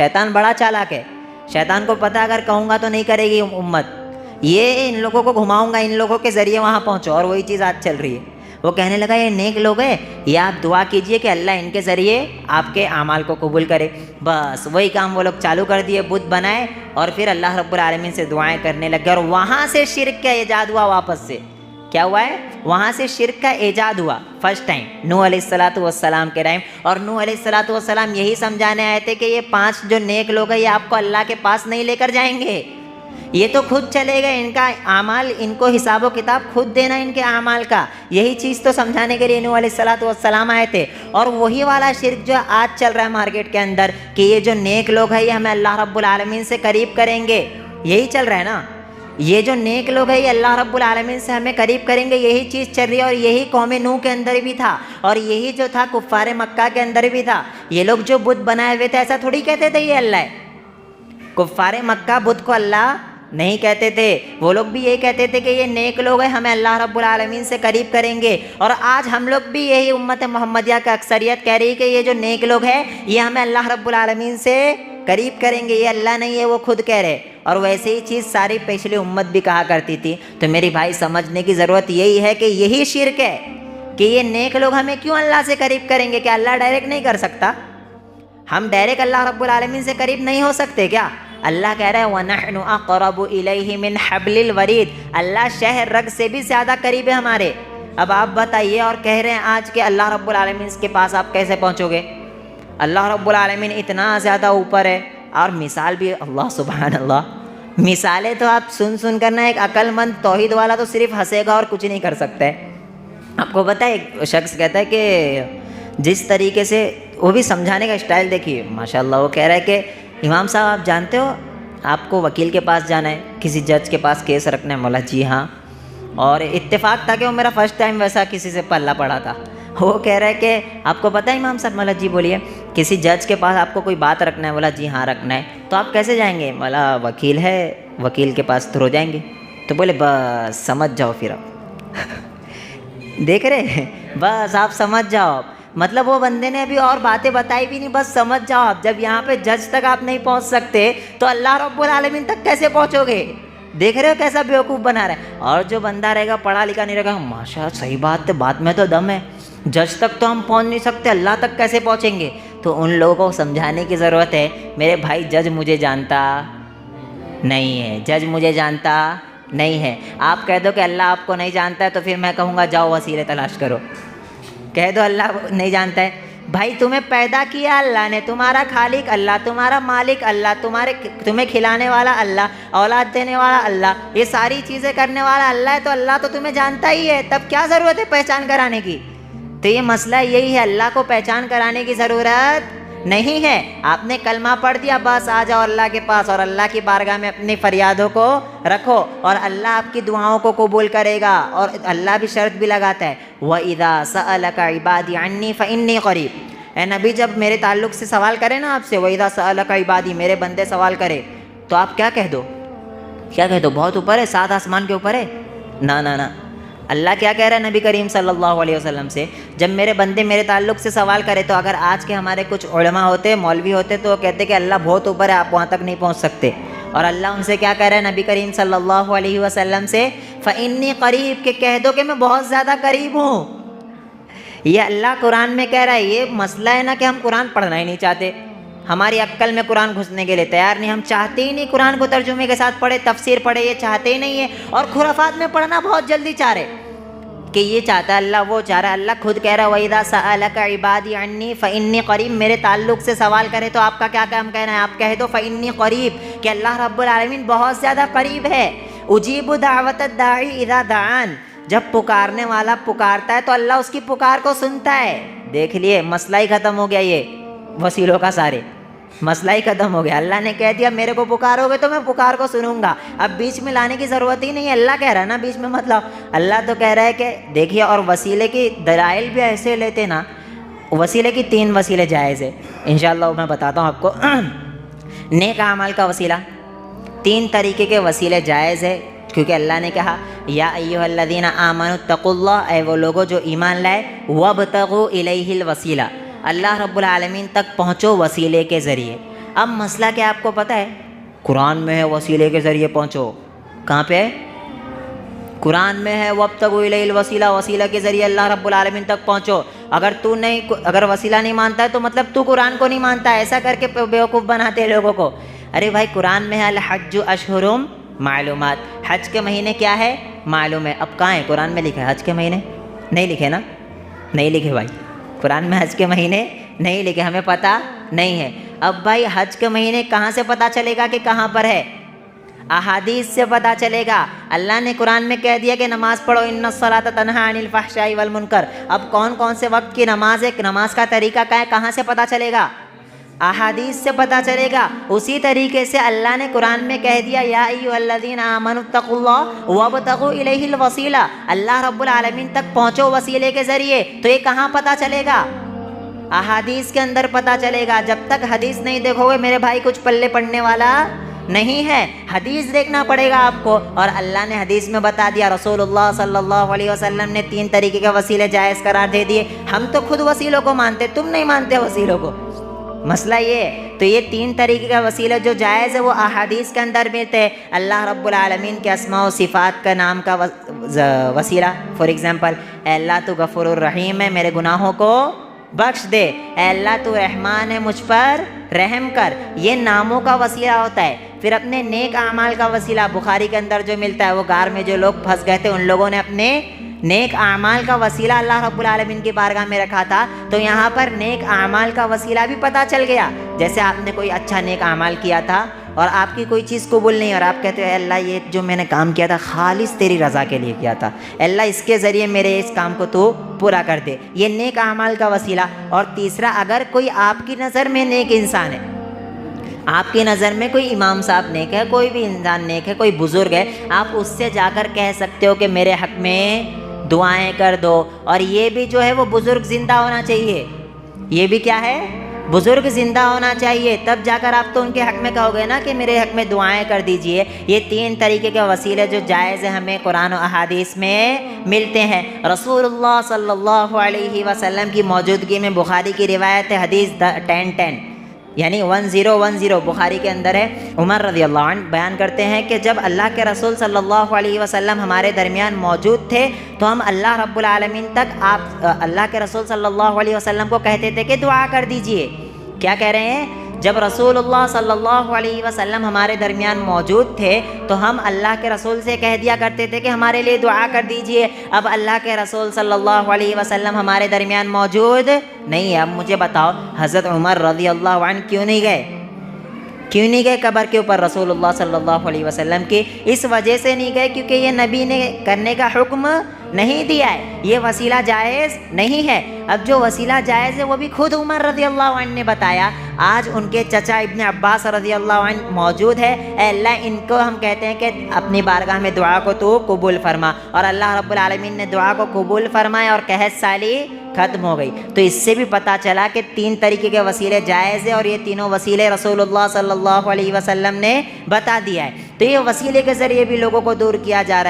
शैतान बड़ा चालाक है। शैतान को पता अगर कहूँगा तो नहीं करेगी उम्मत, ये इन लोगों को घुमाऊंगा, इन लोगों के ज़रिए वहाँ पहुँचो। और वही चीज़ आज चल रही है। वो कहने लगा ये नेक लोग हैं, ये आप दुआ कीजिए कि अल्लाह इनके ज़रिए आपके आमाल को कबूल करे। बस वही काम वो लोग चालू कर दिए, बुत बनाए और फिर अल्लाह रब्बुल आलमीन से दुआएं करने लग गए। और वहाँ से शिर्क का ईजाद हुआ। वापस से क्या हुआ है, वहाँ से शिर्क का ईजाद हुआ फर्स्ट टाइम नूह अलैहिस्सलातु वस्सलाम के टाइम। और नूह अलैहिस्सलातु वस्सलाम यही समझाने आए थे कि ये 5 जो नेक लोग हैं ये आपको अल्लाह के पास नहीं लेकर जाएंगे, ये तो खुद चले गए, इनका आमाल, इनको हिसाब व किताब खुद देना इनके आमाल का। यही चीज़ तो समझाने के लिए नूह अलैहिस्सलातु वस्सलाम आए थे। और वही वाला शिर्क जो आज चल रहा है मार्केट के अंदर कि ये जो नेक लोग हैं ये हमें अल्लाह रब्बुल आलमीन से करीब करेंगे, यही चल रहा है ना। ये जो नेक लोग हैं ये अल्लाह रब्बुल आलमीन से हमें करीब करेंगे, यही चीज़ चल रही है। और यही कौम नूह के अंदर भी था और यही जो था कुफ़ार मक्का के अंदर भी था। ये लोग जो बुत बनाए हुए थे ऐसा थोड़ी कहते थे ये अल्लाह है। कुफ़ार मक्का बुत को अल्लाह नहीं कहते थे, वो लोग भी यही कहते थे कि ये नेक लोग हैं, हमें अल्लाह रब्बुल आलमीन से करीब करेंगे। और आज हम लोग भी यही उम्मत मोहम्मदिया का अक्सरियत कह रही है कि ये जो नेक लोग हैं ये हमें अल्लाह रब्बुल आलमीन से करीब करेंगे, ये अल्लाह नहीं है, वो खुद कह रहे। और वैसे ही चीज़ सारी पिछली उम्मत भी कहा करती थी। तो मेरी भाई समझने की ज़रूरत यही है कि यही शिर्क है कि ये नेक लोग हमें क्यों अल्लाह से करीब करेंगे। क्या अल्लाह डायरेक्ट नहीं कर सकता? हम डायरेक्ट अल्लाह रब्बुल आलमीन से करीब नहीं हो सकते क्या? अल्लाह कह रहा है वनहनु अक़रबु इलैहि मिन हब्लिल वरीद, अल्लाह शहर रग से भी ज़्यादा करीब है हमारे। अब आप बताइए, और कह रहे हैं आज के अल्लाह रब्बुल आलमीन के पास आप कैसे पहुँचोगे? अल्लाह रब्बुल आलमीन इतना ज़्यादा ऊपर है। और मिसाल भी अल्लाह सुभान अल्लाह, मिसालें तो आप सुन सुन करना, एक अक्लमंद तौहीद वाला तो सिर्फ हंसेगा और कुछ नहीं कर सकता है। आपको पता है एक शख्स कहता है कि जिस तरीके से वो भी समझाने का स्टाइल देखिए माशाल्लाह, वो कह रहा है कि इमाम साहब आप जानते हो आपको वकील के पास जाना है, किसी जज के पास केस रखना है। मौला जी हाँ। और इत्तेफाक था कि वो मेरा फर्स्ट टाइम वैसा किसी से पल्ला पड़ा था। वो कह रहा है कि आपको पता है इमाम साहब, मौला जी बोलिए, किसी जज के पास आपको कोई बात रखना है। बोला जी हाँ रखना है। तो आप कैसे जाएंगे? मौला वकील है, वकील के पास थ्रू जाएंगे। तो बोले बस समझ जाओ फिर आप देख रहे, बस आप समझ जाओ। मतलब वो बंदे ने अभी और बातें बताई भी नहीं, बस समझ जाओ आप। जब यहाँ पे जज तक आप नहीं पहुँच सकते तो अल्लाह रब्बुल आलमीन तक कैसे पहुँचोगे? देख रहे हो कैसा बेवकूफ़ बना रहा है। और जो बंदा रहेगा पढ़ा लिखा नहीं रहेगा, माशा सही बात है, बात में तो दम है, जज तक तो हम पहुँच नहीं सकते, अल्लाह तक कैसे पहुँचेंगे? तो उन लोगों को समझाने की ज़रूरत है, मेरे भाई जज मुझे जानता नहीं है, जज मुझे जानता नहीं है। आप कह दो कि अल्लाह आपको नहीं जानता है तो फिर मैं कहूँगा जाओ वसीले तलाश करो। कह दो अल्लाह नहीं जानता है, भाई तुम्हें पैदा किया अल्लाह ने, तुम्हारा खालिक अल्लाह, तुम्हारा मालिक अल्लाह, तुम्हें खिलाने वाला अल्लाह, औलाद देने वाला अल्लाह, ये सारी चीज़ें करने वाला अल्लाह है। तो अल्लाह तो तुम्हें जानता ही है, तब क्या ज़रूरत है पहचान कराने की? तो ये मसला यही है, अल्लाह को पहचान कराने की ज़रूरत नहीं है। आपने कलमा पढ़ दिया, बस आ जाओ अल्लाह के पास और अल्लाह की बारगाह में अपनी फरियादों को रखो और अल्लाह आपकी दुआओं को कबूल करेगा। और अल्लाह भी शर्त भी लगाता है, व इज़ा सअलका इबादी अन्नी फ़इन्नी क़रीब। ए नबी, जब मेरे ताल्लुक़ से सवाल करें ना आपसे, व इज़ा सअलका इबादी, मेरे बंदे सवाल करे, तो आप क्या कह दो? क्या कह दो? बहुत ऊपर है, 7 आसमान के ऊपर है? ना ना ना। अल्लाह क्या कह रहा है नबी करीम सल्लल्लाहु अलैहि वसल्लम से, जब मेरे बंदे मेरे ताल्लुक़ से सवाल करे, तो अगर आज के हमारे कुछ उलमा होते, मौलवी होते, तो वो कहते कि अल्लाह बहुत ऊपर है, आप वहाँ तक नहीं पहुँच सकते। और अल्लाह उनसे क्या कह रहा है नबी करीम सल्लल्लाहु अलैहि वसल्लम से, फ़इन्नी क़रीब, के कह दो कि मैं बहुत ज़्यादा करीब हूँ। ये अल्लाह कुरान में कह रहा है। ये मसला है ना कि हम कुरान पढ़ना ही नहीं चाहते, हमारी अक्ल में कुरान घुसने के लिए तैयार नहीं, हम चाहते ही नहीं कुरान को तर्जुमे के साथ पढ़े, तफसीर पढ़े, ये चाहते ही नहीं है। और खुराफात में पढ़ना बहुत जल्दी चाह रहे कि ये चाहता है अल्लाह, वो चाह रहा है। अल्लाह खुद कह रहा है वइज़ा सअलका इबादी अन्नी फ़इन्नी क़रीब, मेरे ताल्लुक़ से सवाल करे तो आपका क्या काम कहना है? आप कह दो फ़इन्नी क़रीब, कि अल्लाह रब्बुल आलमीन बहुत ज़्यादा करीब है। उजीबु दावतद दाई इज़ा दान, जब पुकारने वाला पुकारता है तो अल्लाह उसकी पुकार को सुनता है। देख लिए, मसला ही ख़त्म हो गया, ये वसीलों का सारे मसला ही ख़त्म हो गया। अल्लाह ने कह दिया मेरे को पुकारोगे तो मैं पुकार को सुनूंगा। अब बीच में लाने की ज़रूरत ही नहीं है, अल्लाह कह रहा है ना बीच में मत लाओ। अल्लाह तो कह रहा है कि देखिए, और वसीले की दलाइल भी ऐसे लेते ना, वसीले की 3 वसीले जायज़ है, इंशाअल्लाह मैं बताता हूँ आपको। नेक अमाल का वसीला, 3 तरीके के वसीले जायज़ है, क्योंकि अल्लाह ने कहा या अय्युहल्लज़ीना आमनु तक़ुल्लाह, ऐ वो लोगों जो ईमान लाए, वब्तगू इलैहिल वसीला, अल्लाह रब्बुल आलमीन तक पहुँचो वसीले के ज़रिए। अब मसला क्या आपको पता है? कुरान में है वसीले के ज़रिए पहुँचो। कहाँ पे है? कुरान में है वब्तगू इलैहिल वसीला, वसीला के ज़रिए अल्लाह रब्बुल आलमीन तक पहुँचो। अगर वसीला नहीं मानता है तो मतलब तू कुरान को नहीं मानता है, ऐसा करके बेवकूफ़ बनाते हैं लोगों को। अरे भाई, कुरान में है अल हज्जु अशहुरुम मालूमात, हज के महीने क्या है मालूम है। अब कहाँ है कुरान में लिखा है हज के महीने? नहीं लिखे ना, नहीं लिखे भाई, कुरान में हज के महीने नहीं लिखे, हमें पता नहीं है। अब भाई हज के महीने कहाँ से पता चलेगा कि कहाँ पर है? अहादीस से पता चलेगा। अल्लाह ने कुरान में कह दिया कि नमाज़ पढ़ो, इन्नस्सलात तन्हा अनिल फहशाई वल मुनकर। अब कौन कौन से वक्त की नमाज है, नमाज का तरीका क्या है, कहाँ से पता चलेगा? अहादीस से पता चलेगा। उसी तरीके से अल्लाह ने कुरान में कह दिया या अय्युहल्लज़ीना आमनुत्तक़ुल्लाह वब्तगू इलैहिल वसीला, अल्लाह रब्बुल आलमीन तक पहुँचो वसीले के ज़रिए। तो ये कहाँ पता चलेगा? अहादीस के अंदर पता चलेगा। जब तक हदीस नहीं देखोगे मेरे भाई कुछ पल्ले पड़ने वाला नहीं है, हदीस देखना पड़ेगा आपको। और अल्लाह ने हदीस में बता दिया, रसूलुल्लाह सल्लल्लाहु अलैहि वसल्लम ने 3 तरीके के वसीले जायज़ करार दे दिए। हम तो खुद वसीलों को मानते, तुम नहीं मानते वसीलों को, मसला ये। तो ये 3 तरीके का वसीला जो जायज़ है वो अहादीस के अंदर मिलते हैं। अल्लाह रब्बुल आलमीन के अस्मा व सिफ़ात का नाम का वसीला, फॉर एग्ज़ाम्पल अल्लाह तो गफ़ूरुर रहीम है, मेरे गुनाहों को बख्श दे, अल्लाह तू रहमान है, मुझ पर रहम कर, ये नामों का वसीला होता है। फिर अपने नेक आमाल का वसीला बुखारी के अंदर जो मिलता है, वो गार में जो लोग फंस गए थे उन लोगों ने अपने नेक आमाल का वसीला अल्लाह रब्बुल आलमीन की बारगाह में रखा था। तो यहाँ पर नेक आमाल का वसीला भी पता चल गया। जैसे आपने कोई अच्छा नेक आमाल किया था और आपकी कोई चीज़ कबूल नहीं, और आप कहते हो अल्लाह ये जो मैंने काम किया था खालिस तेरी रज़ा के लिए किया था, अल्लाह इसके ज़रिए मेरे इस काम को तो पूरा कर दे, ये नेक आमाल का वसीला। और तीसरा, अगर कोई आपकी नज़र में नेक इंसान है, आपकी नज़र में कोई इमाम साहब नेक है, कोई भी इंसान नेक है, कोई बुज़ुर्ग है, आप उससे जाकर कह सकते हो कि मेरे हक़ में दुआएं कर दो। और ये भी जो है वो बुज़ुर्ग ज़िंदा होना चाहिए, ये भी क्या है, बुज़ुर्ग ज़िंदा होना चाहिए, तब जाकर आप तो उनके हक़ में कहोगे ना कि मेरे हक़ में दुआएं कर दीजिए। ये 3 तरीके के वसीले जो जायज़ है हमें कुरान और अहादीस में मिलते हैं। रसूलुल्लाह सल्लल्लाहु अलैहि वसल्लम की मौजूदगी में बुखारी की रिवायत है, हदीस 1010 यानी 1010 बुखारी के अंदर है। उमर रज़ियल्लाहु अन्हु बयान करते हैं कि जब अल्लाह के रसूल सल्लल्लाहु अलैहि वसल्लम हमारे दरमियान मौजूद थे तो हम अल्लाह रब्बुल आलमीन तक अल्लाह के रसूल सल्लल्लाहु अलैहि वसल्लम को कहते थे कि दुआ कर दीजिए। क्या कह रहे हैं? जब रसूलुल्लाह सल्लल्लाहु अलैहि वसल्लम हमारे दरमियान मौजूद थे तो हम अल्लाह के रसूल से कह दिया करते थे कि हमारे लिए दुआ कर दीजिए। अब अल्लाह के रसूल सल्लल्लाहु अलैहि वसल्लम हमारे दरमियान मौजूद नहीं है। अब मुझे बताओ हज़रत उमर रज़ियल्लाहु अन्हु क्यों नहीं गए? क्यों नहीं गए कब्र के ऊपर रसूलुल्लाह सल्लल्लाहु अलैहि वसल्लम के? इस वजह से नहीं गए क्योंकि ये नबी ने करने का हुक्म नहीं दिया है, ये वसीला जायज़ नहीं है। अब जो वसीला जायज़ है वो भी खुद उमर रज़ियल्लाहु अन्हु ने बताया। आज उनके चचा इब्न अब्बास रज़ियल्लाहु अन्हु मौजूद है। अल्लाह इनको हम कहते हैं कि अपनी बारगाह में दुआ को तो कबूल फरमा, और अल्लाह रब्बुल आलमीन ने दुआ को कबूल फरमाया और कहत साली ख़त्म हो गई। तो इससे भी पता चला कि 3 तरीके के वसीले जायज़ है और ये तीनों वसीले रसूलुल्लाह सल्लल्लाहु अलैहि वसल्लम ने बता दिया है। तो ये वसीले के ज़रिए भी लोगों को दूर किया जा रहा है।